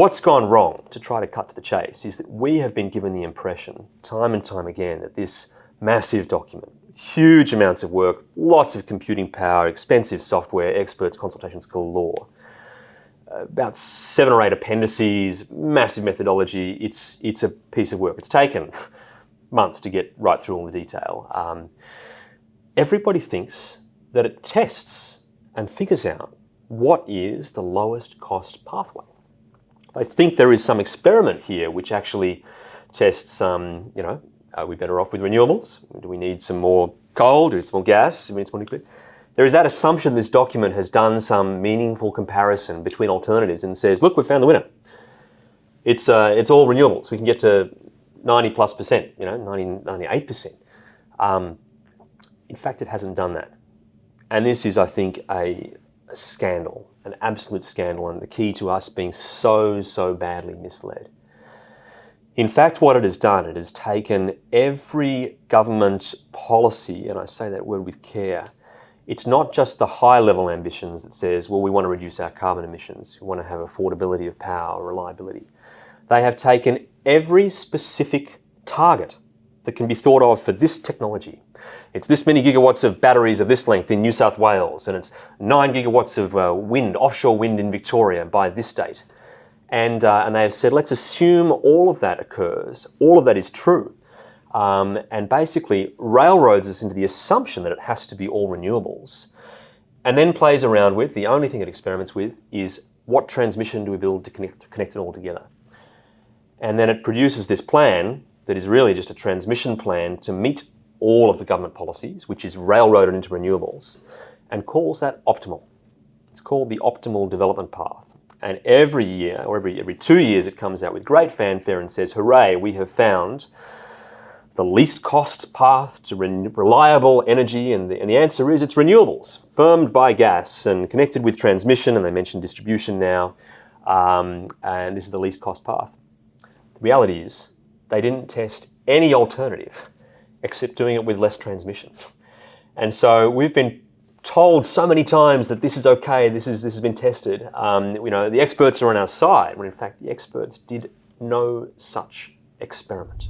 What's gone wrong, to try to cut to the chase, is that we have been given the impression, time and time again, that this massive document, huge amounts of work, lots of computing power, expensive software, experts, consultations galore, about 7 or 8 appendices, massive methodology, it's a piece of work. It's taken months to get right through all the detail. Everybody thinks that it tests and figures out what is the lowest cost pathway. I think there is some experiment here which actually tests, are we better off with renewables? Do we need some more coal? Do we need some more gas? Do we need some more nuclear? There is that assumption this document has done some meaningful comparison between alternatives and says, look, we've found the winner. It's all renewables. We can get to 90+%, 98%. In fact, it hasn't done that. And this is, I think, a scandal, an absolute scandal, and the key to us being so badly misled. In fact, what it has done, it has taken every government policy, and I say that word with care, it's not just the high-level ambitions that says, well, we want to reduce our carbon emissions, we want to have affordability of power, reliability. They have taken every specific target that can be thought of for this technology. It's this many gigawatts of batteries of this length in New South Wales, and it's 9 gigawatts of wind, offshore wind in Victoria by this date. And they have said, let's assume all of that occurs, all of that is true, and basically railroads us into the assumption that it has to be all renewables, and then plays around with, the only thing it experiments with is what transmission do we build to connect it all together. And then it produces this plan that is really just a transmission plan to meet all of the government policies, which is railroaded into renewables, and calls that optimal. It's called the optimal development path. And every year, or every 2 years, it comes out with great fanfare and says, hooray, we have found the least cost path to reliable energy, and the answer is it's renewables, firmed by gas and connected with transmission, and they mention distribution now, and this is the least cost path. The reality is they didn't test any alternative except doing it with less transmission. And so we've been told so many times that this is okay, this has been tested. The experts are on our side, when in fact the experts did no such experiment.